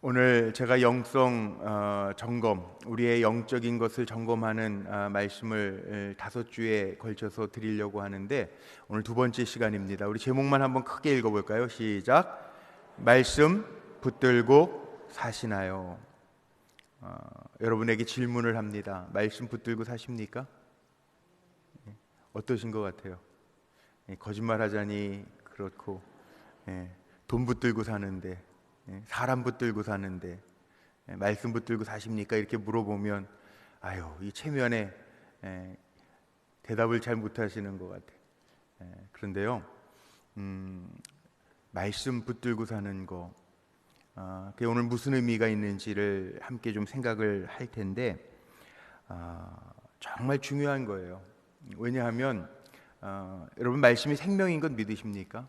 오늘 제가 영성 점검, 우리의 영적인 것을 점검하는 말씀을 5주에 걸쳐서 드리려고 하는데 오늘 두 번째 시간입니다. 우리 제목만 한번 크게 읽어볼까요? 시작. 말씀 붙들고 사시나요? 여러분에게 질문을 합니다. 말씀 붙들고 사십니까? 어떠신 것 같아요? 거짓말하자니 그렇고, 돈 붙들고 사는데, 사람 붙들고 사는데 말씀 붙들고 사십니까? 이렇게 물어보면 이 체면에 대답을 잘 못하시는 것 같아요. 그런데요, 말씀 붙들고 사는 거, 그게 오늘 무슨 의미가 있는지를 함께 좀 생각을 할 텐데 정말 중요한 거예요. 왜냐하면 여러분, 말씀이 생명인 건 믿으십니까?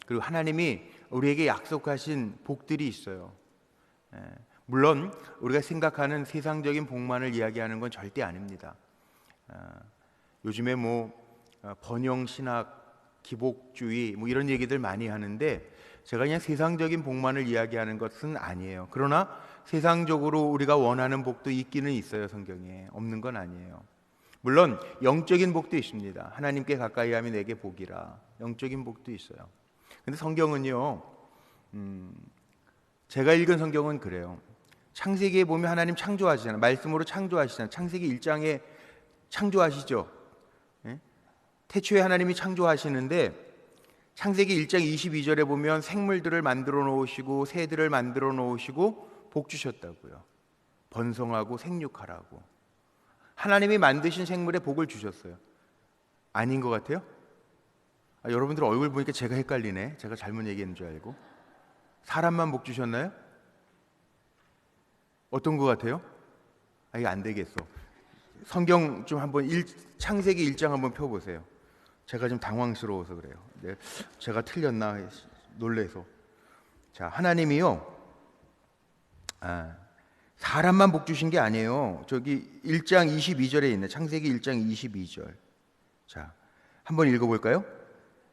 그리고 하나님이 우리에게 약속하신 복들이 있어요. 물론 우리가 생각하는 세상적인 복만을 이야기하는 건 절대 아닙니다. 요즘에 번영신학, 기복주의 이런 얘기들 많이 하는데 제가 그냥 세상적인 복만을 이야기하는 것은 아니에요. 그러나 세상적으로 우리가 원하는 복도 있기는 있어요. 성경에 없는 건 아니에요. 물론 영적인 복도 있습니다. 하나님께 가까이 하면 내게 복이라, 영적인 복도 있어요. 근데 성경은요, 제가 읽은 성경은 그래요. 창세기에 보면 하나님 창조하시잖아요. 말씀으로 창조하시잖아요. 창세기 1장에 창조하시죠. 태초에 하나님이 창조하시는데 창세기 1장 22절에 보면 생물들을 만들어 놓으시고 새들을 만들어 놓으시고 복 주셨다고요. 번성하고 생육하라고. 하나님이 만드신 생물에 복을 주셨어요. 아닌 것 같아요? 여러분들 얼굴 보니까 제가 헷갈리네. 제가 잘못 얘기했는 줄 알고. 사람만 복 주셨나요? 어떤 것 같아요? 이거 안 되겠어. 성경 좀 한번 창세기 1장 한번 펴보세요. 제가 좀 당황스러워서 그래요. 제가 틀렸나 놀래서. 자, 하나님이요, 사람만 복 주신 게 아니에요. 저기 1장 22절에 있네. 창세기 1장 22절. 자, 한번 읽어볼까요?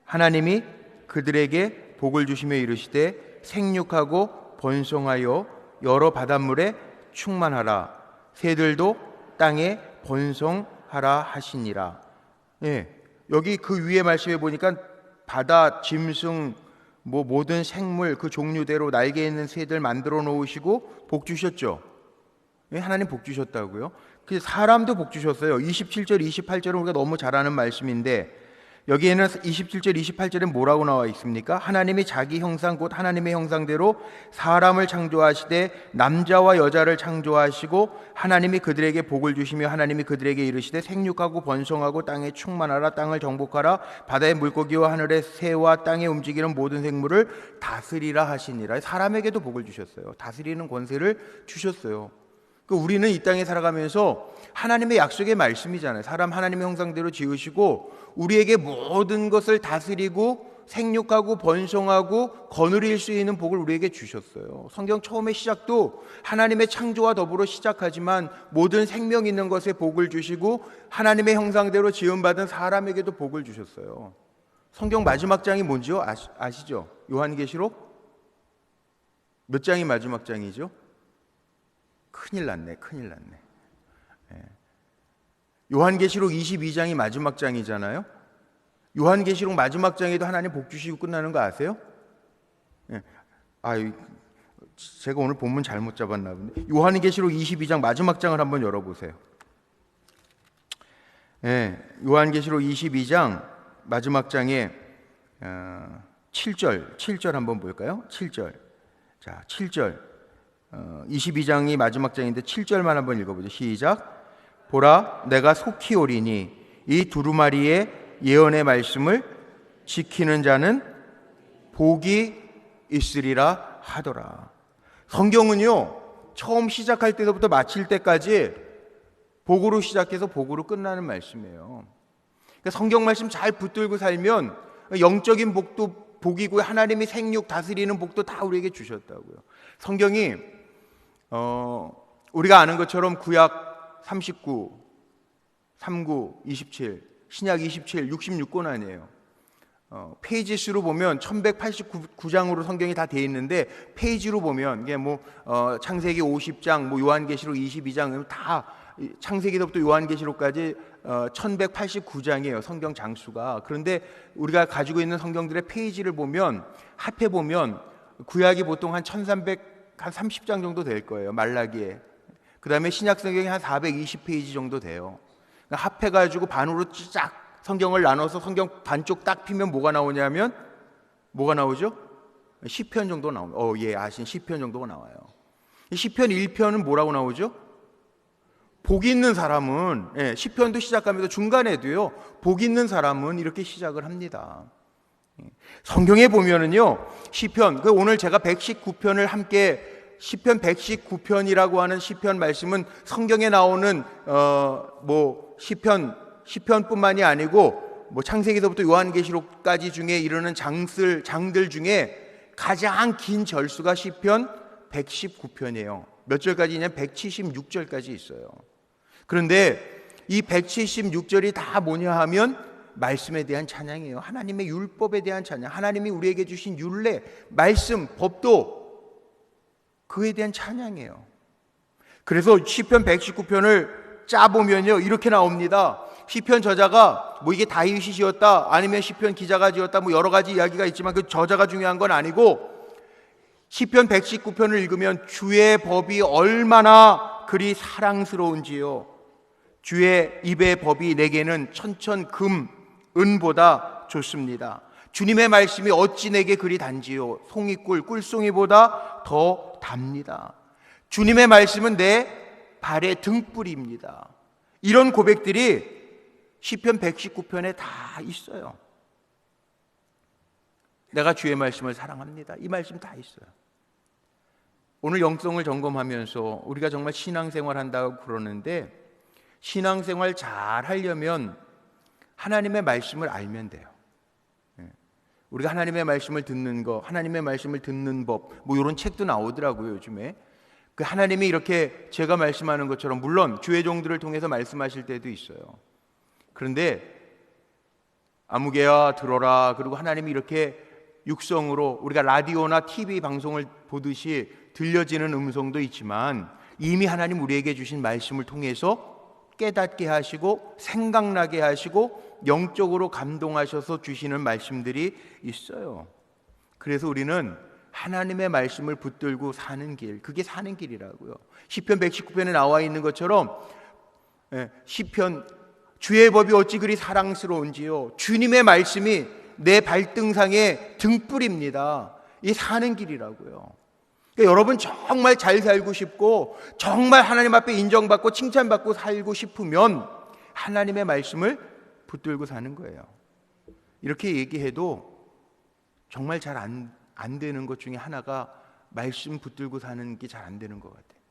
하나님이 그들에게 복을 주시며 이르시되 생육하고 번성하여 여러 바닷물에 충만하라. 새들도 땅에 번성하라 하시니라. 여기 그 위에 말씀해 보니까 바다, 짐승, 모든 생물 그 종류대로 날개 있는 새들 만들어 놓으시고 복 주셨죠. 하나님 복 주셨다고요. 사람도 복 주셨어요. 27절, 28절은 우리가 너무 잘 아는 말씀인데 여기에는 27절, 28절에 뭐라고 나와 있습니까? 하나님이 자기 형상 곧 하나님의 형상대로 사람을 창조하시되 남자와 여자를 창조하시고 하나님이 그들에게 복을 주시며 하나님이 그들에게 이르시되 생육하고 번성하고 땅에 충만하라. 땅을 정복하라. 바다의 물고기와 하늘의 새와 땅에 움직이는 모든 생물을 다스리라 하시니라. 사람에게도 복을 주셨어요. 다스리는 권세를 주셨어요. 우리는 이 땅에 살아가면서 하나님의 약속의 말씀이잖아요. 사람 하나님의 형상대로 지으시고 우리에게 모든 것을 다스리고 생육하고 번성하고 거느릴 수 있는 복을 우리에게 주셨어요. 성경 처음의 시작도 하나님의 창조와 더불어 시작하지만 모든 생명 있는 것에 복을 주시고 하나님의 형상대로 지음받은 사람에게도 복을 주셨어요. 성경 마지막 장이 뭔지요? 아시죠? 요한계시록 몇 장이 마지막 장이죠? 큰일 났네. 요한계시록 22장이 마지막 장이잖아요. 요한계시록 마지막 장에도 하나님 복 주시고 끝나는 거 아세요? 제가 오늘 본문 잘못 잡았나 본데. 요한계시록 22장 마지막 장을 한번 열어보세요. 요한계시록 22장 마지막 장에 7절 한번 볼까요? 7절. 자, 7절. 22장이 마지막 장인데 7절만 한번 읽어보죠. 시작. 보라, 내가 속히 오리니 이 두루마리의 예언의 말씀을 지키는 자는 복이 있으리라 하더라. 성경은요, 처음 시작할 때부터 마칠 때까지 복으로 시작해서 복으로 끝나는 말씀이에요. 그러니까 성경 말씀 잘 붙들고 살면 영적인 복도 복이고 하나님이 생육 다스리는 복도 다 우리에게 주셨다고요. 성경이 우리가 아는 것처럼 구약 39, 39, 27, 신약 27, 66권 아니에요. 페이지 수로 보면 1189장으로 성경이 다 되어 있는데 페이지로 보면 이게 창세기 50장, 요한계시록 22장 다 창세기부터 요한계시록까지 1189장이에요. 성경 장수가. 그런데 우리가 가지고 있는 성경들의 페이지를 보면 합해 보면 구약이 보통 한 1330장 정도 될 거예요. 말라기에. 그다음에 신약 성경이 한 420페이지 정도 돼요. 그러니까 합해 가지고 반으로 쫙 성경을 나눠서 성경 반쪽 딱 피면 뭐가 나오냐면 뭐가 나오죠? 시편 정도 나옵니다. 예, 아신 시편 정도가 나와요. 시편 1편은 뭐라고 나오죠? 복 있는 사람은, 시편도 시작하면서 중간에도요, 복 있는 사람은 이렇게 시작을 합니다. 성경에 보면은요, 시편, 오늘 제가 119편을 함께 시편 119편이라고 하는 시편 말씀은 성경에 나오는 시편뿐만이 아니고 창세기서부터 요한계시록까지 중에 이르는 장들 중에 가장 긴 절수가 시편 119편이에요. 몇 절까지냐면 176절까지 있어요. 그런데 이 176절이 다 뭐냐 하면 말씀에 대한 찬양이에요. 하나님의 율법에 대한 찬양, 하나님이 우리에게 주신 율례, 말씀, 법도 그에 대한 찬양이에요. 그래서 시편 119편을 짜보면요 이렇게 나옵니다. 시편 저자가 이게 다윗이 지었다 아니면 시편 기자가 지었다 여러 가지 이야기가 있지만 그 저자가 중요한 건 아니고 시편 119편을 읽으면 주의 법이 얼마나 그리 사랑스러운지요, 주의 입의 법이 내게는 천천금 은보다 좋습니다. 주님의 말씀이 어찌 내게 그리 단지요, 송이꿀 꿀송이보다 더 답니다. 주님의 말씀은 내 발의 등불입니다. 이런 고백들이 시편 119편에 다 있어요. 내가 주의 말씀을 사랑합니다. 이 말씀 다 있어요. 오늘 영성을 점검하면서 우리가 정말 신앙생활 한다고 그러는데 신앙생활 잘 하려면 하나님의 말씀을 알면 돼요. 우리가 하나님의 말씀을 듣는 거, 하나님의 말씀을 듣는 법, 이런 책도 나오더라고요, 요즘에. 그 하나님이 이렇게 제가 말씀하는 것처럼 물론 주의 종들을 통해서 말씀하실 때도 있어요. 그런데 아무개야 들어라, 그리고 하나님이 이렇게 육성으로 우리가 라디오나 TV 방송을 보듯이 들려지는 음성도 있지만 이미 하나님 우리에게 주신 말씀을 통해서 깨닫게 하시고 생각나게 하시고 영적으로 감동하셔서 주시는 말씀들이 있어요. 그래서 우리는 하나님의 말씀을 붙들고 사는 길, 그게 사는 길이라고요. 시편 119편에 나와 있는 것처럼 시편 주의 법이 어찌 그리 사랑스러운지요, 주님의 말씀이 내 발등상의 등불입니다. 이 사는 길이라고요. 그러니까 여러분 정말 잘 살고 싶고 정말 하나님 앞에 인정받고 칭찬받고 살고 싶으면 하나님의 말씀을 붙들고 사는 거예요. 이렇게 얘기해도 정말 잘 안 되는 것 중에 하나가 말씀 붙들고 사는 게 잘 안 되는 것 같아요.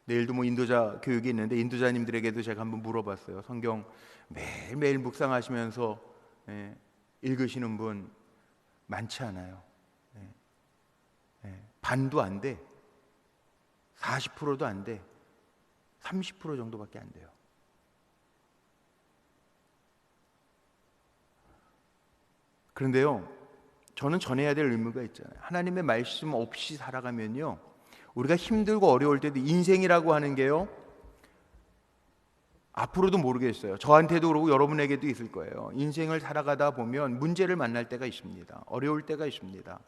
내일도 인도자 교육이 있는데 인도자님들에게도 제가 한번 물어봤어요. 성경 매일매일 묵상하시면서 읽으시는 분 많지 않아요. 반도 안 돼. 40%도 안 돼. 30% 정도밖에 안 돼요. 그런데요, 저는 전해야 될 의무가 있잖아요. 하나님의 말씀 없이 살아가면요, 우리가 힘들고 어려울 때도 인생이라고 하는 게요, 앞으로도 모르겠어요. 저한테도 그러고 여러분에게도 있을 거예요. 인생을 살아가다 보면 문제를 만날 때가 있습니다. 어려울 때가 있습니다.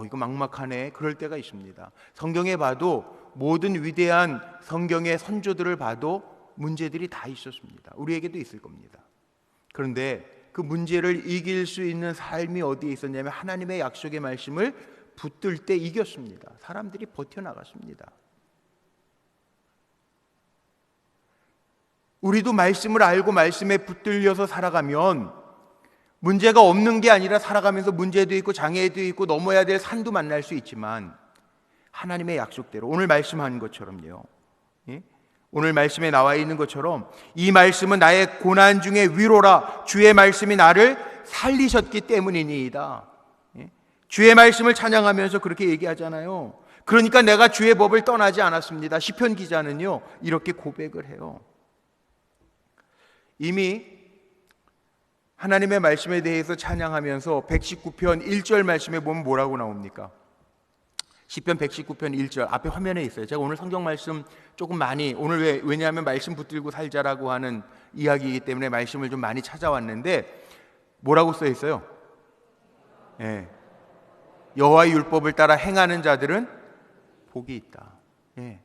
이거 막막하네, 그럴 때가 있습니다. 성경에 봐도 모든 위대한 성경의 선조들을 봐도 문제들이 다 있었습니다. 우리에게도 있을 겁니다. 그런데 그 문제를 이길 수 있는 삶이 어디에 있었냐면 하나님의 약속의 말씀을 붙들 때 이겼습니다. 사람들이 버텨나갔습니다. 우리도 말씀을 알고 말씀에 붙들려서 살아가면 문제가 없는 게 아니라 살아가면서 문제도 있고 장애도 있고 넘어야 될 산도 만날 수 있지만 하나님의 약속대로 오늘 말씀한 것처럼요, 오늘 말씀에 나와 있는 것처럼 이 말씀은 나의 고난 중에 위로라, 주의 말씀이 나를 살리셨기 때문이니이다. 주의 말씀을 찬양하면서 그렇게 얘기하잖아요. 그러니까 내가 주의 법을 떠나지 않았습니다. 시편 기자는요 이렇게 고백을 해요. 이미 하나님의 말씀에 대해서 찬양하면서 119편 1절 말씀에 보면 뭐라고 나옵니까? 시편 119편 1절 앞에 화면에 있어요. 제가 오늘 성경 말씀 조금 많이 오늘 왜냐하면 말씀 붙들고 살자라고 하는 이야기이기 때문에 말씀을 좀 많이 찾아왔는데 뭐라고 써 있어요? 예. 여호와의 율법을 따라 행하는 자들은 복이 있다. 예.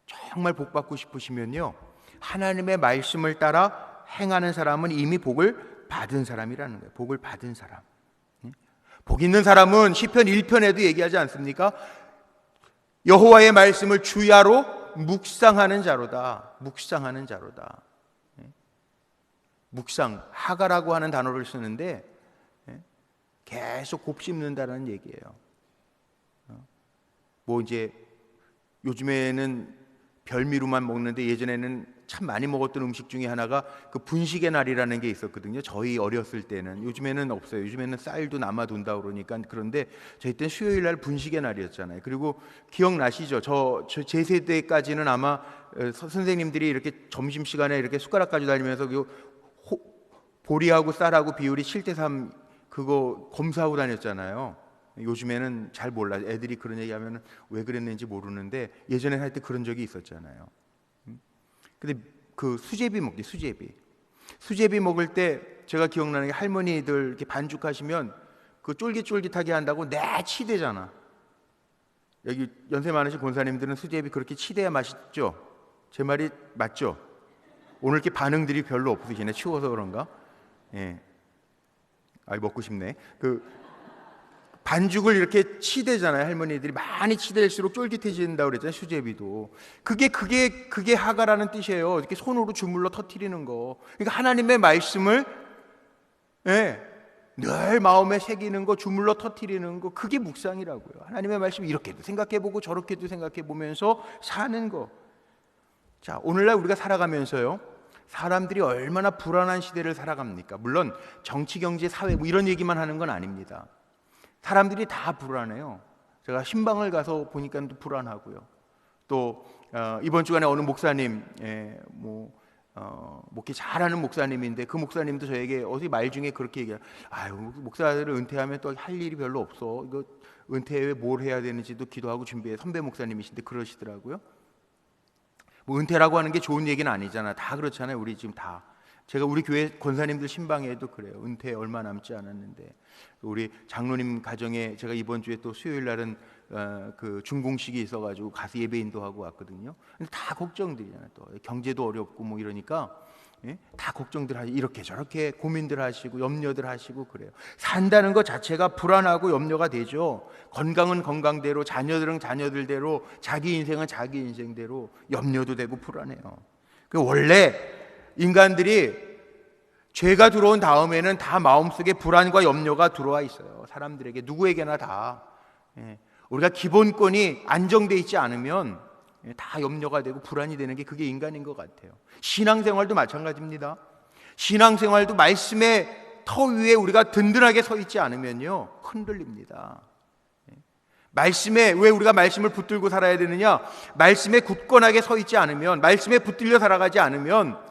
정말 복 받고 싶으시면요, 하나님의 말씀을 따라 행하는 사람은 이미 복을 받은 사람이라는 거예요. 복을 받은 사람. 복 있는 사람은 시편 1편에도 얘기하지 않습니까? 여호와의 말씀을 주야로 묵상하는 자로다. 묵상하는 자로다. 묵상, 하가라고 하는 단어를 쓰는데 계속 곱씹는다는 얘기예요. 뭐 이제 요즘에는 별미로만 먹는데 예전에는 참 많이 먹었던 음식 중에 하나가 그 분식의 날이라는 게 있었거든요. 저희 어렸을 때는. 요즘에는 없어요. 요즘에는 쌀도 남아둔다 그러니까. 그런데 저희 때는 수요일 날 분식의 날이었잖아요. 그리고 기억나시죠? 제 세대까지는 아마 선생님들이 이렇게 점심시간에 이렇게 숟가락 가지고 다니면서 보리하고 쌀하고 비율이 7대3 그거 검사하고 다녔잖아요. 요즘에는 잘 몰라. 애들이 그런 얘기하면 왜 그랬는지 모르는데 예전에 할 때 그런 적이 있었잖아요. 근데 그 수제비 먹기, 수제비 먹을 때 제가 기억나는 게 할머니들 이렇게 반죽하시면 그 쫄깃쫄깃하게 한다고 내 치대잖아. 여기 연세 많으신 권사님들은 수제비 그렇게 치대야 맛있죠? 제 말이 맞죠? 오늘 이렇게 반응들이 별로 없으시네. 추워서 그런가? 예. 먹고 싶네. 반죽을 이렇게 치대잖아요. 할머니들이 많이 치댈수록 쫄깃해진다고 그랬잖아요. 수제비도. 그게 하가라는 뜻이에요. 이렇게 손으로 주물러 터뜨리는 거. 그러니까 하나님의 말씀을 늘 마음에 새기는 거, 주물러 터뜨리는 거, 그게 묵상이라고요. 하나님의 말씀 이렇게도 생각해보고 저렇게도 생각해보면서 사는 거. 자, 오늘날 우리가 살아가면서요, 사람들이 얼마나 불안한 시대를 살아갑니까? 물론 정치, 경제, 사회 뭐 이런 얘기만 하는 건 아닙니다. 사람들이 다 불안해요. 제가 신방을 가서 보니까 또 불안하고요. 또 이번 주간에 어느 목사님, 목회 잘하는 목사님인데 그 목사님도 저에게 어디 말 중에 그렇게 얘기해요. 목사들은 은퇴하면 또 할 일이 별로 없어. 이거 은퇴 후에 뭘 해야 되는지도 기도하고 준비해. 선배 목사님이신데 그러시더라고요. 뭐 은퇴라고 하는 게 좋은 얘기는 아니잖아. 다 그렇잖아요. 우리 지금 다. 제가 우리 교회 권사님들 신방에도 그래요. 은퇴 얼마 남지 않았는데 우리 장로님 가정에 제가 이번 주에 또 수요일 날은 그 중공식이 있어가지고 가서 예배인도 하고 왔거든요. 근데 다 걱정들이잖아요. 또 경제도 어렵고 뭐 이러니까 다 걱정들 하시고 이렇게 저렇게 고민들 하시고 염려들 하시고 그래요. 산다는 것 자체가 불안하고 염려가 되죠. 건강은 건강대로, 자녀들은 자녀들대로, 자기 인생은 자기 인생대로 염려도 되고 불안해요. 원래 인간들이 죄가 들어온 다음에는 다 마음속에 불안과 염려가 들어와 있어요. 사람들에게, 누구에게나 다. 우리가 기본권이 안정되어 있지 않으면 다 염려가 되고 불안이 되는 게 그게 인간인 것 같아요. 신앙생활도 마찬가지입니다. 신앙생활도 말씀의 터 위에 우리가 든든하게 서 있지 않으면요, 흔들립니다. 말씀에, 왜 우리가 말씀을 붙들고 살아야 되느냐? 말씀에 굳건하게 서 있지 않으면, 말씀에 붙들려 살아가지 않으면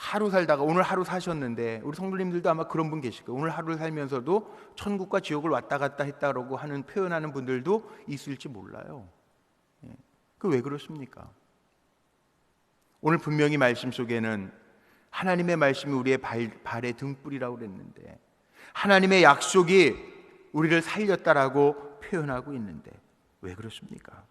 하루 살다가, 오늘 하루 사셨는데 우리 성도님들도 아마 그런 분 계실 거예요. 오늘 하루를 살면서도 천국과 지옥을 왔다 갔다 했다라고 하는 표현하는 분들도 있을지 몰라요. 그 왜 그렇습니까? 오늘 분명히 말씀 속에는 하나님의 말씀이 우리의 발의 등불이라고 그랬는데 하나님의 약속이 우리를 살렸다라고 표현하고 있는데 왜 그렇습니까?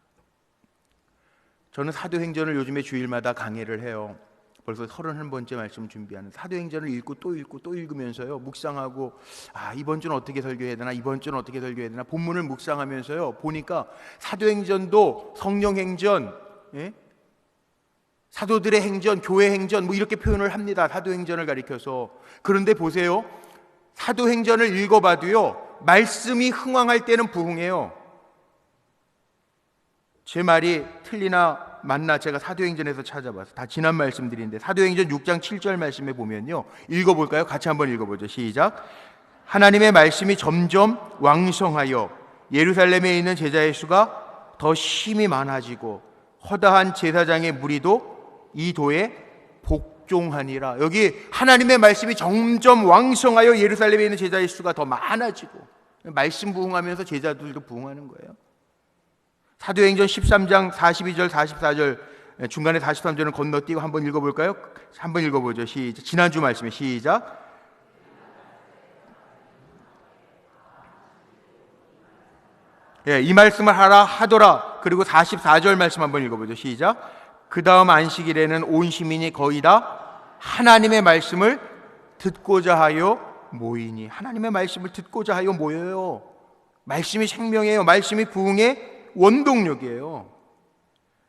저는 사도행전을 요즘에 주일마다 강해를 해요. 벌써 31번째 말씀 준비하는 사도행전을 읽고 또 읽으면서요, 묵상하고 이번 주는 어떻게 설교해야 되나, 이번 주는 어떻게 설교해야 되나 본문을 묵상하면서요 보니까 사도행전도 성령행전, 사도들의 행전, 교회 행전 뭐 이렇게 표현을 합니다. 사도행전을 가리켜서. 그런데 보세요, 사도행전을 읽어봐도요 말씀이 흥황할 때는 부흥해요. 제 말이 틀리나 맞나 제가 사도행전에서 찾아봐서 다 지난 말씀들인데 사도행전 6장 7절 말씀에 보면요, 읽어볼까요? 같이 한번 읽어보죠. 시작. 하나님의 말씀이 점점 왕성하여 예루살렘에 있는 제자의 수가 더 심히 많아지고 허다한 제사장의 무리도 이 도에 복종하니라. 여기 하나님의 말씀이 점점 왕성하여 예루살렘에 있는 제자의 수가 더 많아지고, 말씀 부흥하면서 제자들도 부흥하는 거예요. 사도행전 13장 42절 44절, 중간에 43절은 건너뛰고 한번 읽어볼까요? 한번 읽어보죠. 시작. 지난주 말씀에 시작. 예, 이 말씀을 하라 하더라. 그리고 44절 말씀 한번 읽어보죠. 시작. 그 다음 안식일에는 온 시민이 거의 다 하나님의 말씀을 듣고자 하여 모이니. 하나님의 말씀을 듣고자 하여 모여요. 말씀이 생명이에요. 말씀이 부흥의 원동력이에요.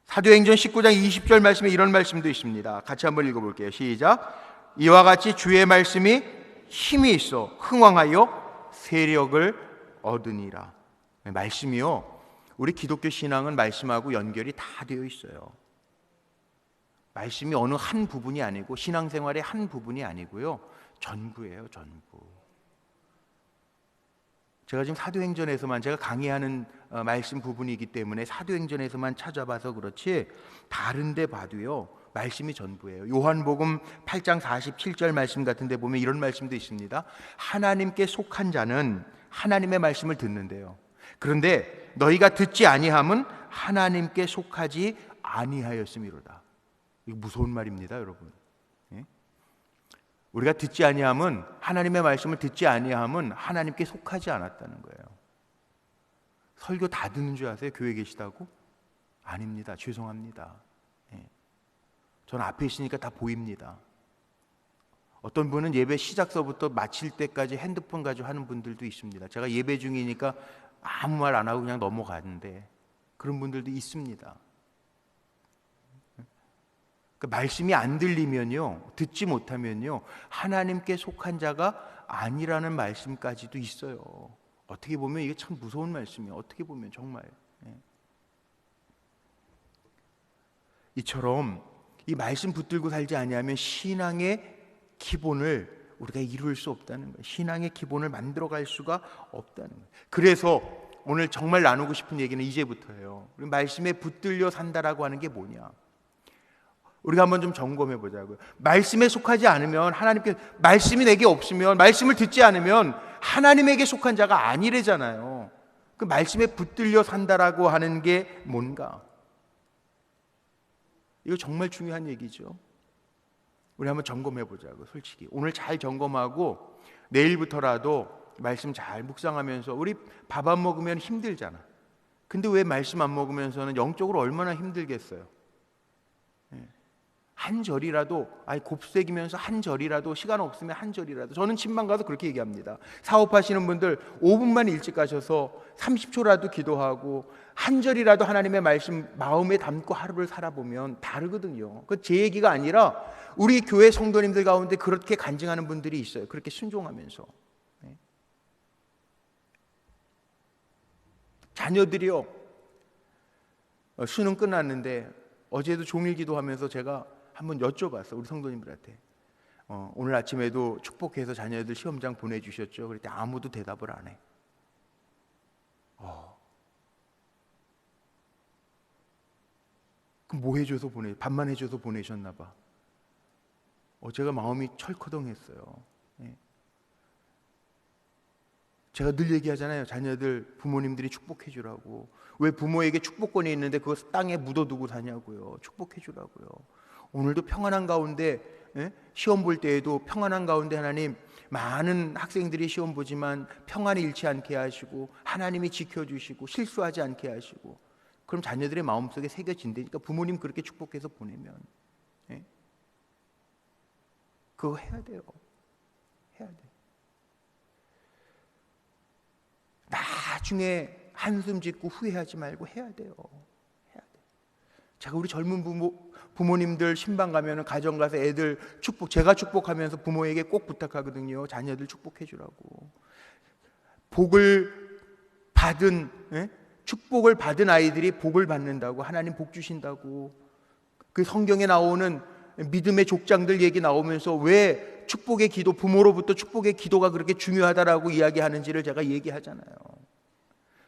사도행전 19장 20절 말씀에 이런 말씀도 있습니다. 같이 한번 읽어볼게요. 시작. 이와 같이 주의 말씀이 힘이 있어 흥왕하여 세력을 얻으니라. 말씀이요, 우리 기독교 신앙은 말씀하고 연결이 다 되어 있어요. 말씀이 어느 한 부분이 아니고, 신앙생활의 한 부분이 아니고요, 전부예요. 전부. 제가 지금 사도행전에서만, 제가 강의하는 말씀 부분이기 때문에 사도행전에서만 찾아봐서 그렇지, 다른 데 봐도요 말씀이 전부예요. 요한복음 8장 47절 말씀 같은 데 보면 이런 말씀도 있습니다. 하나님께 속한 자는 하나님의 말씀을 듣는데요, 그런데 너희가 듣지 아니함은 하나님께 속하지 아니하였음이로다. 이거 무서운 말입니다, 여러분. 예? 우리가 듣지 아니함은, 하나님의 말씀을 듣지 아니함은 하나님께 속하지 않았다는 거예요. 설교 다 듣는 줄 아세요? 교회 계시다고? 아닙니다. 죄송합니다. 예. 저는 앞에 있으니까 다 보입니다. 어떤 분은 예배 시작서부터 마칠 때까지 핸드폰 가지고 하는 분들도 있습니다. 제가 예배 중이니까 아무 말 안 하고 그냥 넘어가는데, 그런 분들도 있습니다. 그러니까 말씀이 안 들리면요, 듣지 못하면요, 하나님께 속한 자가 아니라는 말씀까지도 있어요. 어떻게 보면 이게 참 무서운 말씀이에요. 어떻게 보면 정말. 이처럼 이 말씀 붙들고 살지 아니하면 신앙의 기본을 우리가 이룰 수 없다는 거예요. 신앙의 기본을 만들어갈 수가 없다는 거예요. 그래서 오늘 정말 나누고 싶은 얘기는 이제부터예요. 우리 말씀에 붙들려 산다라고 하는 게 뭐냐? 우리가 한번 좀 점검해 보자고요. 말씀에 속하지 않으면, 하나님께 말씀이 내게 없으면, 말씀을 듣지 않으면 하나님에게 속한 자가 아니래잖아요. 그 말씀에 붙들려 산다라고 하는 게 뭔가? 이거 정말 중요한 얘기죠. 우리 한번 점검해 보자고. 솔직히 오늘 잘 점검하고 내일부터라도 말씀 잘 묵상하면서, 우리 밥 안 먹으면 힘들잖아. 근데 왜 말씀 안 먹으면서는 영적으로 얼마나 힘들겠어요? 한 절이라도, 곱새기면서 한 절이라도, 시간 없으면 한 절이라도. 저는 침방 가서 그렇게 얘기합니다. 사업하시는 분들 5분만 일찍 가셔서 30초라도 기도하고 한 절이라도 하나님의 말씀 마음에 담고 하루를 살아보면 다르거든요. 그 제 얘기가 아니라 우리 교회 성도님들 가운데 그렇게 간증하는 분들이 있어요. 그렇게 순종하면서. 자녀들이요, 수능 끝났는데 어제도 종일 기도하면서 제가 한번 여쭤봤어, 우리 성도님들한테. 오늘 아침에도 축복해서 자녀들 시험장 보내주셨죠? 그랬더니 아무도 대답을 안 해. 그럼 뭐 해줘서 밥만 해줘서 보내셨나 봐. 제가 마음이 철커덩했어요. 제가 늘 얘기하잖아요. 자녀들, 부모님들이 축복해 주라고. 왜 부모에게 축복권이 있는데 그거 땅에 묻어두고 사냐고요. 축복해 주라고요. 오늘도 평안한 가운데, 시험 볼 때에도 평안한 가운데 하나님, 많은 학생들이 시험 보지만 평안을 잃지 않게 하시고, 하나님이 지켜주시고 실수하지 않게 하시고, 그럼 자녀들의 마음속에 새겨진다니까. 부모님 그렇게 축복해서 보내면 그거 해야 돼요. 해야 돼. 나중에 한숨 짓고 후회하지 말고 해야 돼요. 해야 돼. 제가 우리 젊은 부모님들 신방 가면은 가정 가서 애들 제가 축복하면서 부모에게 꼭 부탁하거든요. 자녀들 축복해 주라고. 축복을 받은 아이들이 복을 받는다고, 하나님 복 주신다고. 그 성경에 나오는 믿음의 족장들 얘기 나오면서 왜 축복의 기도, 부모로부터 축복의 기도가 그렇게 중요하다라고 이야기하는지를 제가 얘기하잖아요.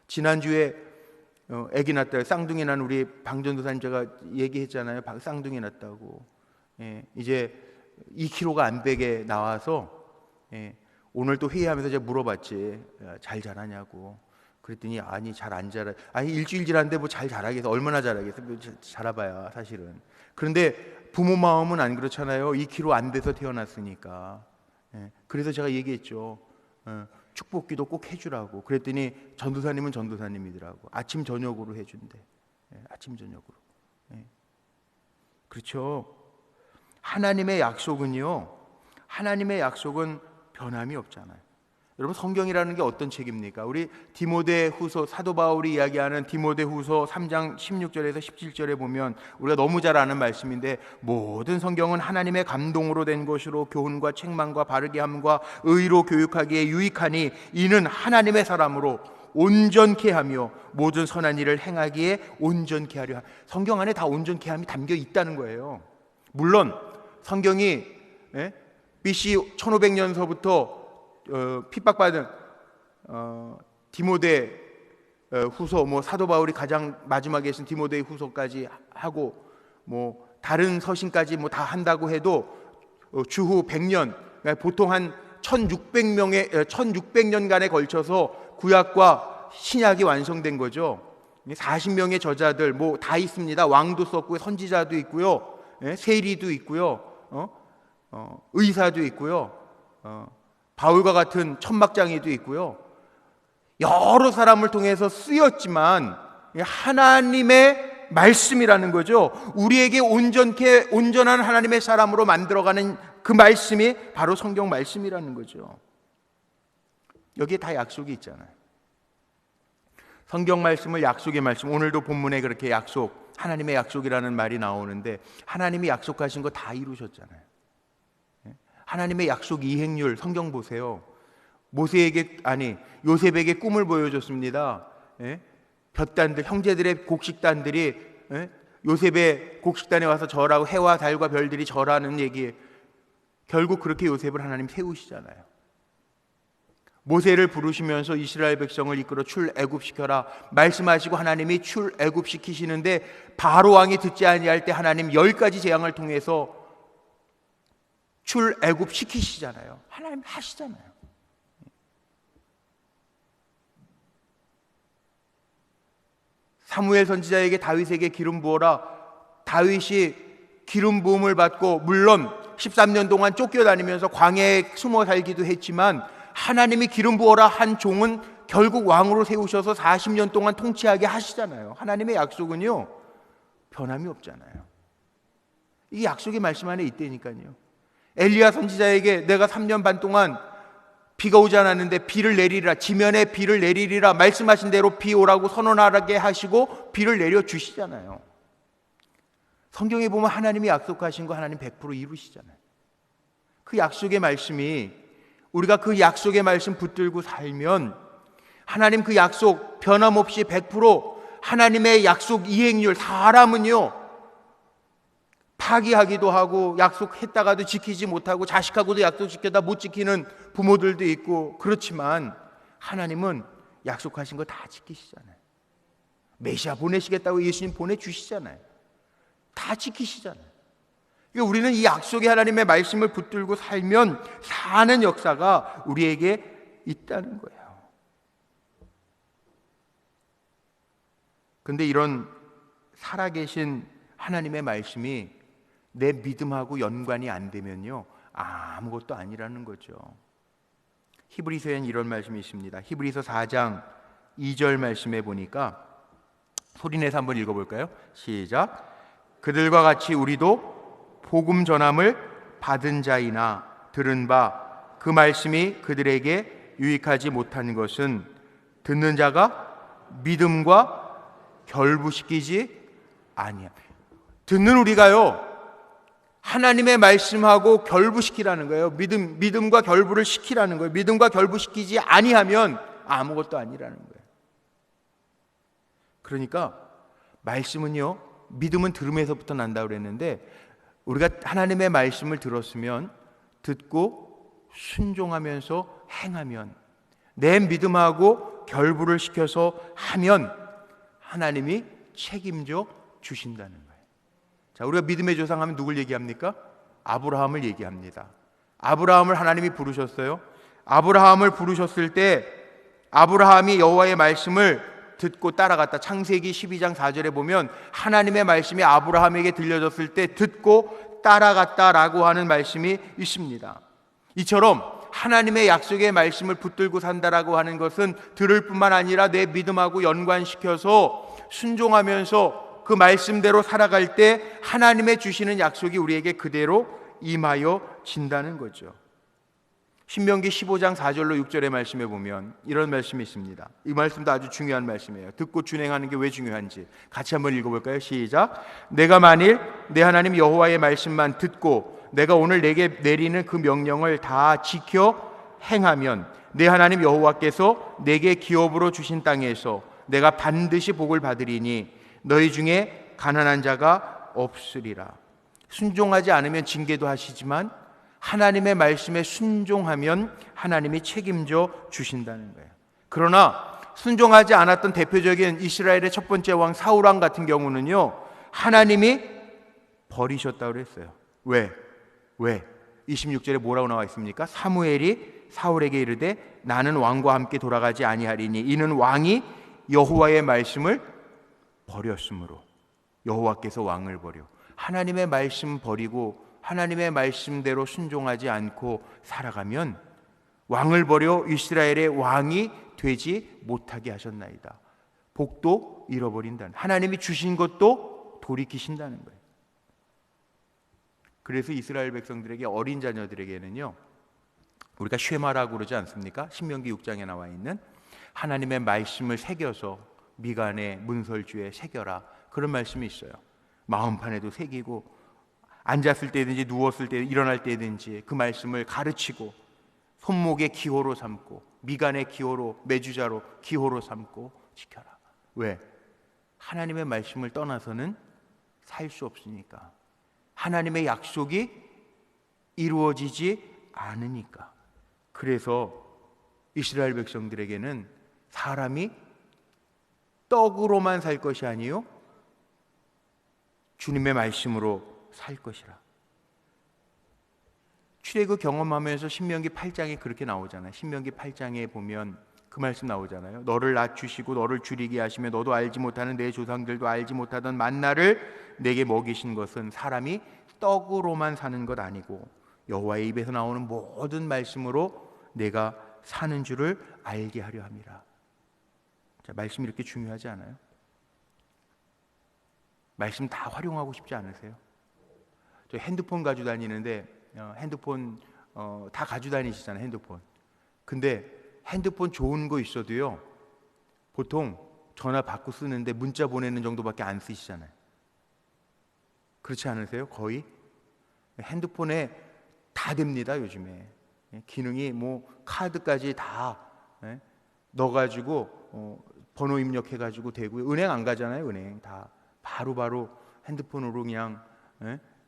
지난주에 아기 낳다, 쌍둥이 난 우리 방전도사님 제가 얘기했잖아요. 쌍둥이 낳다고. 이제 2kg가 안 되게 나와서 오늘 또 회의하면서 제가 물어봤지. 잘 자라냐고. 그랬더니 아니 잘 안 자라. 아니 일주일 지났는데 뭐 잘 자라겠어. 얼마나 자라겠어. 뭐 자라봐야 사실은. 그런데 부모 마음은 안 그렇잖아요. 2kg 안 돼서 태어났으니까. 그래서 제가 얘기했죠. 축복기도 꼭 해주라고. 그랬더니 전도사님은 전도사님이더라고. 아침 저녁으로 해준대. 아침 저녁으로. 그렇죠. 하나님의 약속은요, 하나님의 약속은 변함이 없잖아요. 여러분, 성경이라는 게 어떤 책입니까? 우리 디모데후서, 사도 바울이 이야기하는 디모데후서 3장 16절에서 17절에 보면 우리가 너무 잘 아는 말씀인데, 모든 성경은 하나님의 감동으로 된 것으로 교훈과 책망과 바르게 함과 의로 교육하기에 유익하니 이는 하나님의 사람으로 온전케 하며 모든 선한 일을 행하기에 온전케 하려. 성경 안에 다 온전케 함이 담겨 있다는 거예요. 물론 성경이 BC 1500년서부터 핍박받은 디모데 후서, 뭐 사도 바울이 가장 마지막에 쓴 디모데 후서까지 하고 뭐 다른 서신까지 뭐 다 한다고 해도 주후 100년, 그러니까 보통 한 1600년간에 걸쳐서 구약과 신약이 완성된 거죠. 40명의 저자들 뭐 다 있습니다. 왕도 썼고요, 선지자도 있고요, 세리도 있고요, 의사도 있고요, 바울과 같은 천막장이도 있고요. 여러 사람을 통해서 쓰였지만 하나님의 말씀이라는 거죠. 우리에게 온전한 하나님의 사람으로 만들어가는 그 말씀이 바로 성경 말씀이라는 거죠. 여기에 다 약속이 있잖아요. 성경 말씀을 약속의 말씀, 오늘도 본문에 그렇게 약속, 하나님의 약속이라는 말이 나오는데 하나님이 약속하신 거 다 이루셨잖아요. 하나님의 약속 이행률 성경 보세요. 요셉에게 꿈을 보여줬습니다. 볕단들, 형제들의 곡식단들이 요셉의 곡식단에 와서 절하고 해와 달과 별들이 절하는 얘기. 결국 그렇게 요셉을 하나님 세우시잖아요. 모세를 부르시면서 이스라엘 백성을 이끌어 출애굽시켜라 말씀하시고 하나님이 출애굽시키시는데 바로 왕이 듣지 아니할 때 하나님 10가지 재앙을 통해서 출애굽시키시잖아요. 하나님 하시잖아요. 사무엘 선지자에게 다윗에게 기름 부어라. 다윗이 기름 부음을 받고 물론 13년 동안 쫓겨다니면서 광야에 숨어 살기도 했지만 하나님이 기름 부어라 한 종은 결국 왕으로 세우셔서 40년 동안 통치하게 하시잖아요. 하나님의 약속은요 변함이 없잖아요. 이게 약속의 말씀 안에 있다니까요. 엘리야 선지자에게 내가 3년 반 동안 비가 오지 않았는데 비를 내리리라, 지면에 비를 내리리라 말씀하신 대로 비 오라고 선언하게 하시고 비를 내려주시잖아요. 성경에 보면 하나님이 약속하신 거 하나님 100% 이루시잖아요. 그 약속의 말씀이, 우리가 그 약속의 말씀 붙들고 살면 하나님 그 약속 변함없이 100% 하나님의 약속 이행률, 사람은요 파기하기도 하고 약속했다가도 지키지 못하고 자식하고도 약속시켜다 못 지키는 부모들도 있고 그렇지만 하나님은 약속하신 거 다 지키시잖아요. 메시아 보내시겠다고 예수님 보내주시잖아요. 다 지키시잖아요. 그러니까 우리는 이 약속의 하나님의 말씀을 붙들고 살면 사는 역사가 우리에게 있다는 거예요. 그런데 이런 살아계신 하나님의 말씀이 내 믿음하고 연관이 안 되면요 아무것도 아니라는 거죠. 히브리서에는 이런 말씀이 있습니다. 히브리서 4장 2절 말씀에 보니까 소리내서 한번 읽어볼까요? 시작. 그들과 같이 우리도 복음 전함을 받은 자이나 들은 바 그 말씀이 그들에게 유익하지 못한 것은 듣는 자가 믿음과 결부시키지 아니야. 듣는 우리가요 하나님의 말씀하고 결부시키라는 거예요. 믿음과 결부를 시키라는 거예요. 믿음과 결부시키지 아니하면 아무것도 아니라는 거예요. 그러니까 말씀은요 믿음은 들음에서부터 난다고 그랬는데 우리가 하나님의 말씀을 들었으면 듣고 순종하면서 행하면, 내 믿음하고 결부를 시켜서 하면 하나님이 책임져 주신다는 거예요. 자, 우리가 믿음의 조상 하면 누굴 얘기합니까? 아브라함을 얘기합니다. 아브라함을 하나님이 부르셨어요. 아브라함을 부르셨을 때 아브라함이 여호와의 말씀을 듣고 따라갔다. 창세기 12장 4절에 보면 하나님의 말씀이 아브라함에게 들려졌을 때 듣고 따라갔다라고 하는 말씀이 있습니다. 이처럼 하나님의 약속의 말씀을 붙들고 산다라고 하는 것은 들을 뿐만 아니라 내 믿음하고 연관시켜서 순종하면서 그 말씀대로 살아갈 때 하나님의 주시는 약속이 우리에게 그대로 임하여 진다는 거죠. 신명기 15장 4절로 6절의 말씀에 보면 이런 말씀이 있습니다. 이 말씀도 아주 중요한 말씀이에요. 듣고 준행하는 게 왜 중요한지 같이 한번 읽어볼까요? 시작. 내가 만일 내 하나님 여호와의 말씀만 듣고 내가 오늘 내게 내리는 그 명령을 다 지켜 행하면 내 하나님 여호와께서 내게 기업으로 주신 땅에서 내가 반드시 복을 받으리니 너희 중에 가난한 자가 없으리라. 순종하지 않으면 징계도 하시지만 하나님의 말씀에 순종하면 하나님이 책임져 주신다는 거예요. 그러나 순종하지 않았던 대표적인 이스라엘의 첫 번째 왕 사울 왕 같은 경우는요, 하나님이 버리셨다고 그랬어요. 왜? 26절에 뭐라고 나와 있습니까? 사무엘이 사울에게 이르되 나는 왕과 함께 돌아가지 아니하리니 이는 왕이 여호와의 말씀을 버렸으므로. 여호와께서 왕을 버려. 하나님의 말씀 버리고 하나님의 말씀대로 순종하지 않고 살아가면 왕을 버려 이스라엘의 왕이 되지 못하게 하셨나이다. 복도 잃어버린다는, 하나님이 주신 것도 돌이키신다는 거예요. 그래서 이스라엘 백성들에게, 어린 자녀들에게는요, 우리가 쉐마라고 그러지 않습니까? 신명기 6장에 나와 있는 하나님의 말씀을 새겨서 미간에 문설주에 새겨라, 그런 말씀이 있어요. 마음판에도 새기고 앉았을 때든지 누웠을 때 일어날 때든지 그 말씀을 가르치고 손목에 기호로 삼고 미간에 기호로, 매주자로 기호로 삼고 지켜라. 왜? 하나님의 말씀을 떠나서는 살 수 없으니까. 하나님의 약속이 이루어지지 않으니까. 그래서 이스라엘 백성들에게는 사람이 떡으로만 살 것이 아니요 주님의 말씀으로 살 것이라. 출애굽 경험하면서 신명기 8장에 그렇게 나오잖아요. 신명기 8장에 보면 그 말씀 나오잖아요. 너를 낮추시고 너를 줄이게 하시며 너도 알지 못하는 내 조상들도 알지 못하던 만나를 내게 먹이신 것은 사람이 떡으로만 사는 것 아니고 여호와의 입에서 나오는 모든 말씀으로 내가 사는 줄을 알게 하려 함이라. 자, 말씀이 이렇게 중요하지 않아요? 말씀 다 활용하고 싶지 않으세요? 저 핸드폰 가지고 다니는데 핸드폰 다 가지고 다니시잖아요. 핸드폰. 근데 핸드폰 좋은 거 있어도요, 보통 전화 받고 쓰는데 문자 보내는 정도밖에 안 쓰시잖아요. 그렇지 않으세요? 거의 핸드폰에 다 됩니다. 요즘에 기능이 뭐 카드까지 다 넣어가지고 번호 입력해가지고 되고요. 은행 안 가잖아요. 은행 다 바로바로 핸드폰으로 그냥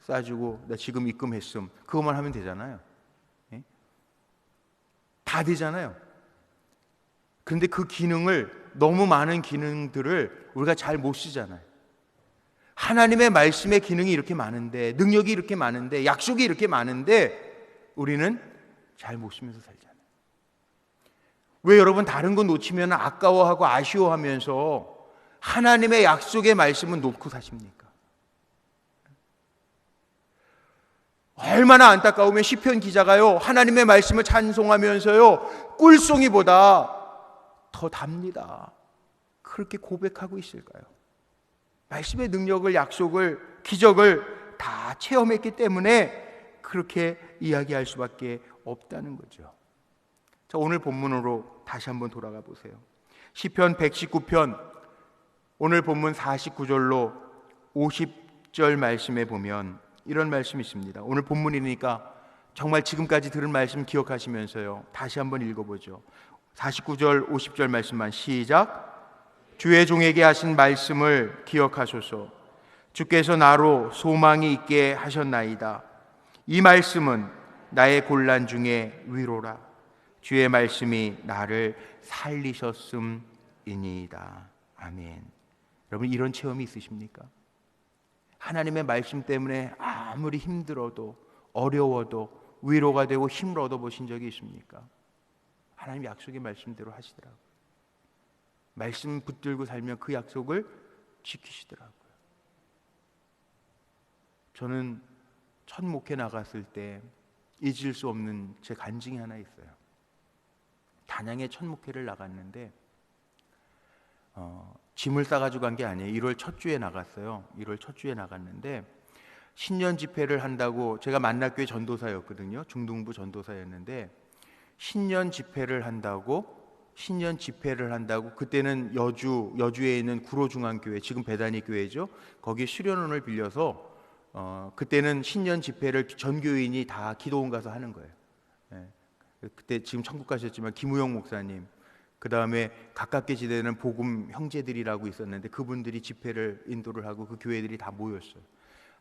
쏴주고 나 지금 입금했음, 그것만 하면 되잖아요. 다 되잖아요. 그런데 그 기능을, 너무 많은 기능들을 우리가 잘 못 쓰잖아요. 하나님의 말씀의 기능이 이렇게 많은데, 능력이 이렇게 많은데, 약속이 이렇게 많은데 우리는 잘 못 쓰면서 살잖아요. 왜 여러분 다른 건 놓치면 아까워하고 아쉬워하면서 하나님의 약속의 말씀은 놓고 사십니까? 얼마나 안타까우면 시편 기자가요, 하나님의 말씀을 찬송하면서요, 꿀송이보다 더 답니다. 그렇게 고백하고 있을까요? 말씀의 능력을, 약속을, 기적을 다 체험했기 때문에 그렇게 이야기할 수밖에 없다는 거죠. 자, 오늘 본문으로 다시 한번 돌아가 보세요. 시편 119편 오늘 본문 49절로 50절 말씀에 보면 이런 말씀이 있습니다. 오늘 본문이니까 정말 지금까지 들은 말씀 기억하시면서요, 다시 한번 읽어보죠. 49절 50절 말씀만 시작. 주의 종에게 하신 말씀을 기억하소서. 주께서 나로 소망이 있게 하셨나이다. 이 말씀은 나의 곤란 중에 위로라. 주의 말씀이 나를 살리셨음이니이다. 아멘. 여러분, 이런 체험이 있으십니까? 하나님의 말씀 때문에 아무리 힘들어도, 어려워도 위로가 되고 힘을 얻어보신 적이 있습니까? 하나님 약속의 말씀대로 하시더라고요. 말씀 붙들고 살면 그 약속을 지키시더라고요. 저는 첫 목회 나갔을 때 잊을 수 없는 제 간증이 하나 있어요. 단양에 첫 목회를 나갔는데 짐을 싸가지고 간 게 아니에요. 1월 첫 주에 나갔어요. 1월 첫 주에 나갔는데 신년 집회를 한다고, 제가 만납교회 전도사였거든요. 중등부 전도사였는데 신년 집회를 한다고 그때는 여주에 있는 구로중앙교회, 지금 배단위 교회죠. 거기 수련원을 빌려서 그때는 신년 집회를 전 교인이 다 기도원 가서 하는 거예요. 예. 그때 지금 천국 가셨지만 김우영 목사님, 그 다음에 가깝게 지내는 복음 형제들이라고 있었는데 그분들이 집회를 인도를 하고 그 교회들이 다 모였어요.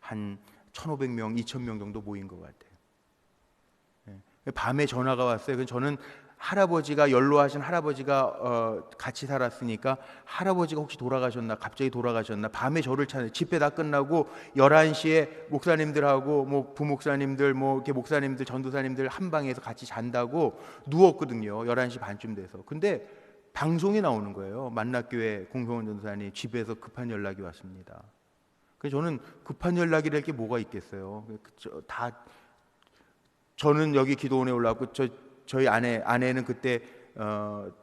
한 1,500명, 2,000명 정도 모인 것 같아요. 예. 밤에 전화가 왔어요. 그래서 저는 할아버지가, 연로하신 할아버지가 같이 살았으니까 할아버지가 혹시 돌아가셨나, 갑자기 돌아가셨나, 밤에 저를 찾는, 집회 다 끝나고 11시에 목사님들하고 뭐 부목사님들, 뭐 이렇게 목사님들, 전도사님들 한 방에서 같이 잔다고 누웠거든요. 11시 반쯤 돼서. 근데 방송이 나오는 거예요. 만납교회 공성원 전도사님 집에서 급한 연락이 왔습니다. 그래서 저는 급한 연락이랄 게 뭐가 있겠어요. 저는 여기 기도원에 올라왔고 저희 아내는 그때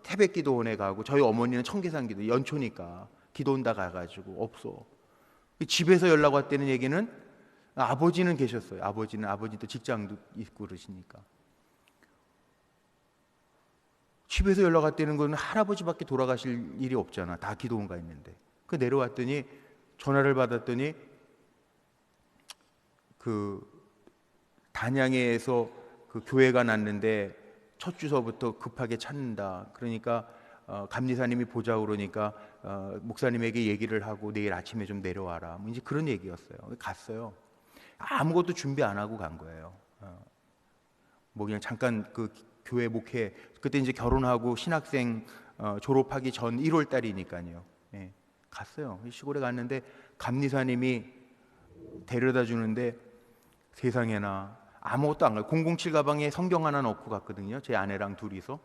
태백기도원에 가고, 저희 어머니는 청계산기도, 연초니까 기도원 다 가가지고 없어. 집에서 연락 왔다는 얘기는 아버지는 계셨어요. 아버지도 직장도 있고 그러시니까. 집에서 연락 왔다는 건 할아버지밖에 돌아가실 일이 없잖아. 다 기도원 가 있는데. 그 내려왔더니, 전화를 받았더니 그 단양에서 그 교회가 났는데 첫 주서부터 급하게 찾는다. 그러니까 감리사님이 보자고 그러니까 목사님에게 얘기를 하고 내일 아침에 좀 내려와라. 뭐 이제 그런 얘기였어요. 갔어요. 아무것도 준비 안 하고 간 거예요. 뭐 그냥 잠깐 그 교회 목회, 그때 이제 결혼하고 신학생 졸업하기 전 1월 달이니까요. 예, 갔어요. 시골에 갔는데 감리사님이 데려다 주는데 세상에나 아무것도 안 가요. 007 가방에 성경 하나 넣고 갔거든요. 제 아내랑 둘이서.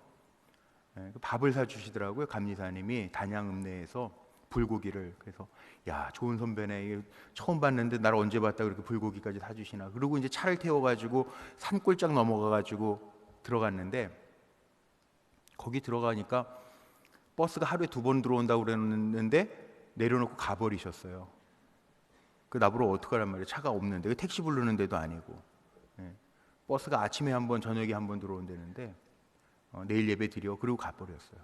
밥을 사주시더라고요. 감리사님이 단양 읍내에서 불고기를. 그래서 야, 좋은 선배네. 처음 봤는데 나를 언제 봤다 그렇게 불고기까지 사주시나. 그리고 이제 차를 태워가지고 산골짝 넘어가가지고 들어갔는데, 거기 들어가니까 버스가 하루에 2번 들어온다고 그랬는데 내려놓고 가버리셨어요. 그 나보러 어떡하란 말이에요. 차가 없는데. 택시 부르는 데도 아니고. 버스가 아침에 한 번, 저녁에 한 번 들어온다는데 내일 예배 드려. 그리고 가버렸어요.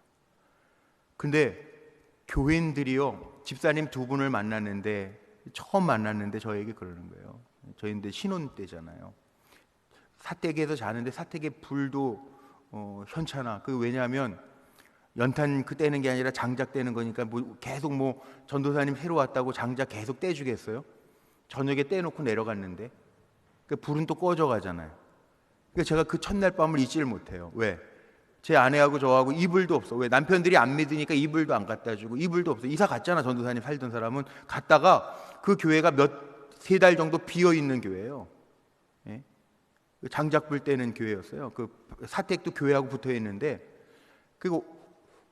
근데 교인들이요, 집사님 2분을 만났는데, 처음 만났는데 저에게 그러는 거예요. 저희인데 신혼 때잖아요. 사택에서 자는데 사택에 불도 현찮아. 그 왜냐하면 연탄 그 떼는 게 아니라 장작 떼는 거니까 뭐 계속 뭐 전도사님 새로 왔다고 장작 계속 떼주겠어요? 저녁에 떼놓고 내려갔는데 그 불은 또 꺼져 가잖아요. 그러니까 제가 그 첫날 밤을 잊지를 못해요. 왜? 제 아내하고 저하고 이불도 없어. 왜? 남편들이 안 믿으니까 이불도 안 갖다 주고. 이불도 없어. 이사 갔잖아. 전도사님 살던 사람은. 갔다가 그 교회가 3달 정도 비어 있는 교회예요. 예? 장작불 떼는 교회였어요. 그 사택도 교회하고 붙어 있는데, 그리고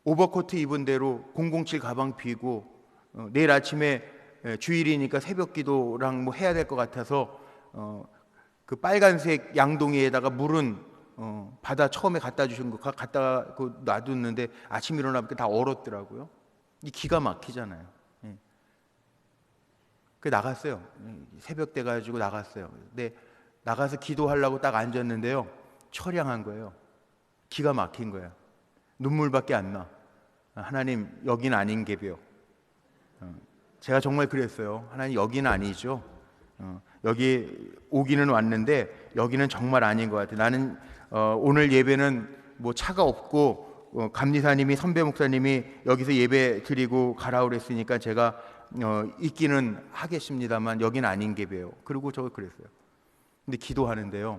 오버코트 입은 대로 007 가방 비고 내일 아침에 주일이니까 새벽 기도랑 뭐 해야 될 것 같아서 그 빨간색 양동이에다가 물은 바다 처음에 갖다 주신 거 갖다 놔뒀는데 아침 일어나니까 다 얼었더라고요. 이 기가 막히잖아요. 예. 그 나갔어요. 새벽 돼 가지고 나갔어요. 근데 나가서 기도하려고 딱 앉았는데요, 처량한 거예요. 기가 막힌 거예요. 눈물밖에 안 나. 하나님, 여긴 아닌 게벼. 제가 정말 그랬어요. 하나님, 여기는 아니죠. 여기 오기는 왔는데 여기는 정말 아닌 것 같아요. 나는 오늘 예배는 뭐 차가 없고 감리사님이, 선배 목사님이 여기서 예배 드리고 가라 그랬으니까 제가 있기는 하겠습니다만 여기는 아닌 게벼요. 그리고 저 그랬어요. 근데 기도하는데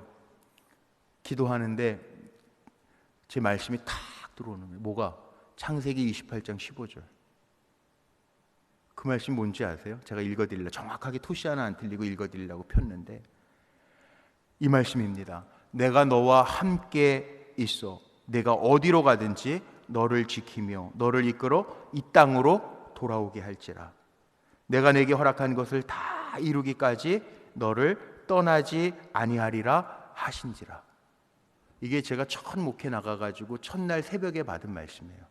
제 말씀이 탁 들어오는 거예요. 뭐가? 창세기 28장 15절. 그 말씀 뭔지 아세요? 제가 읽어드리려고, 정확하게 토시 하나 안 틀리고 읽어드리려고 폈는데, 이 말씀입니다. 내가 너와 함께 있어. 내가 어디로 가든지 너를 지키며 너를 이끌어 이 땅으로 돌아오게 할지라. 내가 내게 허락한 것을 다 이루기까지 너를 떠나지 아니하리라 하신지라. 이게 제가 첫 목회 나가가지고 첫날 새벽에 받은 말씀이에요.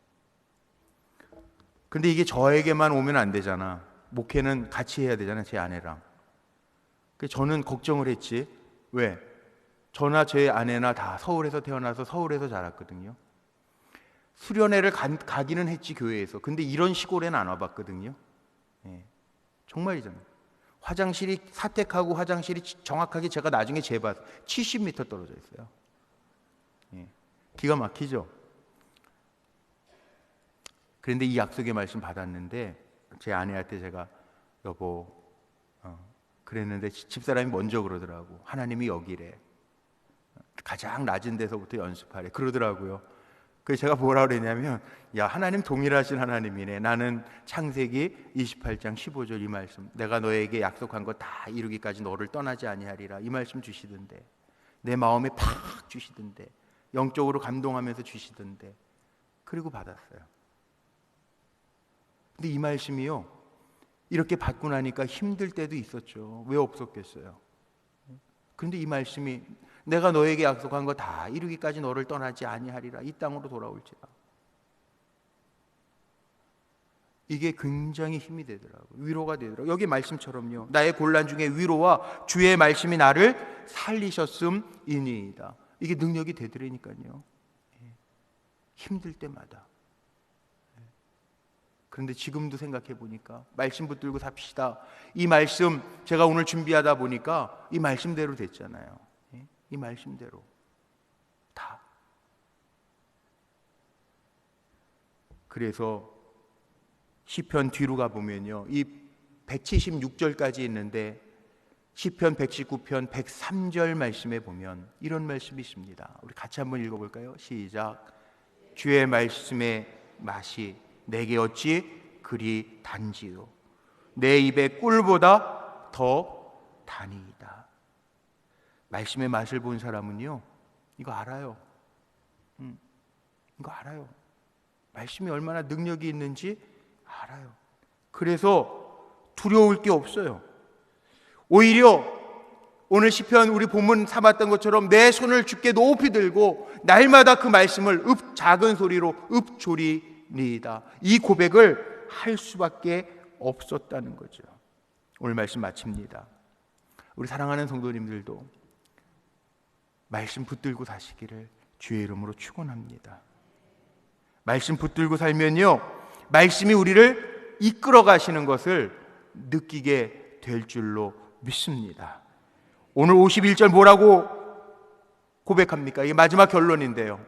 근데 이게 저에게만 오면 안 되잖아. 목회는 같이 해야 되잖아, 제 아내랑. 그래서 저는 걱정을 했지. 왜? 저나 제 아내나 다 서울에서 태어나서 서울에서 자랐거든요. 수련회를 가기는 했지, 교회에서. 근데 이런 시골에는 안 와봤거든요. 예, 정말이잖아요. 화장실이, 사택하고 화장실이 정확하게 제가 나중에 재봤어요. 70m 떨어져 있어요. 예, 기가 막히죠. 그런데 이 약속의 말씀 받았는데 제 아내한테 제가 여보 그랬는데 집사람이 먼저 그러더라고. 하나님이 여기래. 가장 낮은 데서부터 연습하래. 그러더라고요. 그래서 제가 뭐라 그랬냐면, 야, 하나님 동일하신 하나님이네. 나는 창세기 28장 15절 이 말씀, 내가 너에게 약속한 거 다 이루기까지 너를 떠나지 아니하리라, 이 말씀 주시던데, 내 마음에 팍 주시던데, 영적으로 감동하면서 주시던데, 그리고 받았어요. 근데 이 말씀이요, 이렇게 받고 나니까 힘들 때도 있었죠. 왜 없었겠어요? 그런데 이 말씀이, 내가 너에게 약속한 거 다 이루기까지 너를 떠나지 아니하리라, 이 땅으로 돌아올지라. 이게 굉장히 힘이 되더라고요. 위로가 되더라고요. 여기 말씀처럼요, 나의 곤란 중에 위로와 주의 말씀이 나를 살리셨음이니이다. 이게 능력이 되더라니까요. 힘들 때마다. 그런데 지금도 생각해 보니까 말씀 붙들고 삽시다. 이 말씀 제가 오늘 준비하다 보니까 이 말씀대로 됐잖아요. 이 말씀대로 다. 그래서 시편 뒤로 가보면요, 이 176절까지 있는데 시편 119편 103절 말씀에 보면 이런 말씀이 있습니다. 우리 같이 한번 읽어볼까요? 시작. 주의 말씀의 맛이 내게 어찌 그리 단지요, 내 입에 꿀보다 더 단이다. 말씀의 맛을 본 사람은요, 이거 알아요. 이거 알아요. 말씀이 얼마나 능력이 있는지 알아요. 그래서 두려울 게 없어요. 오히려 오늘 시편 우리 본문 삼았던 것처럼 내 손을 주께 높이 들고 날마다 그 말씀을 작은 소리로 읊조리니이다, 이 고백을 할 수밖에 없었다는 거죠. 오늘 말씀 마칩니다. 우리 사랑하는 성도님들도 말씀 붙들고 사시기를 주의 이름으로 축원합니다. 말씀 붙들고 살면요, 말씀이 우리를 이끌어 가시는 것을 느끼게 될 줄로 믿습니다. 오늘 51절 뭐라고 고백합니까? 이게 마지막 결론인데요,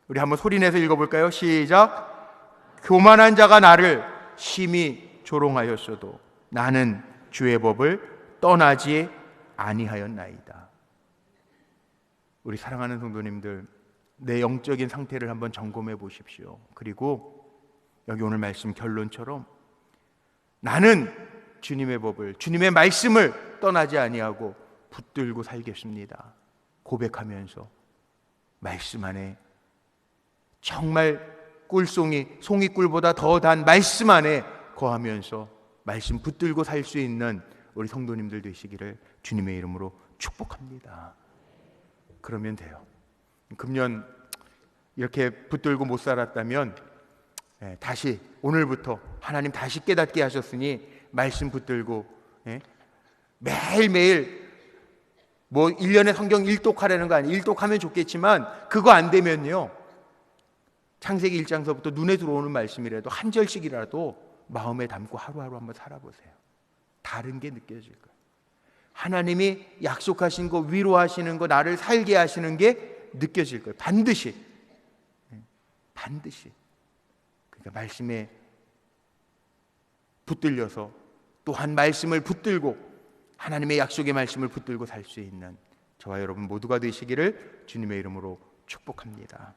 우리 한번 소리내서 읽어볼까요? 시작. 교만한 자가 나를 심히 조롱하였어도 나는 주의 법을 떠나지 아니하였나이다. 우리 사랑하는 성도님들, 내 영적인 상태를 한번 점검해 보십시오. 그리고 여기 오늘 말씀 결론처럼 나는 주님의 법을, 주님의 말씀을 떠나지 아니하고 붙들고 살겠습니다, 고백하면서 말씀 안에, 정말 송이 꿀보다 더 단 말씀 안에 거하면서 말씀 붙들고 살 수 있는 우리 성도님들 되시기를 주님의 이름으로 축복합니다. 그러면 돼요. 금년 이렇게 붙들고 못 살았다면 다시 오늘부터 하나님 다시 깨닫게 하셨으니 말씀 붙들고 매일매일 뭐 1년에 성경 일독하라는 거 아니에요. 일독하면 좋겠지만 그거 안 되면요, 창세기 1장서부터 눈에 들어오는 말씀이라도 한 절씩이라도 마음에 담고 하루하루 한번 살아보세요. 다른 게 느껴질 거예요. 하나님이 약속하신 거, 위로하시는 거, 나를 살게 하시는 게 느껴질 거예요. 반드시. 그러니까 말씀에 붙들려서 또한 말씀을 붙들고 하나님의 약속의 말씀을 붙들고 살 수 있는 저와 여러분 모두가 되시기를 주님의 이름으로 축복합니다.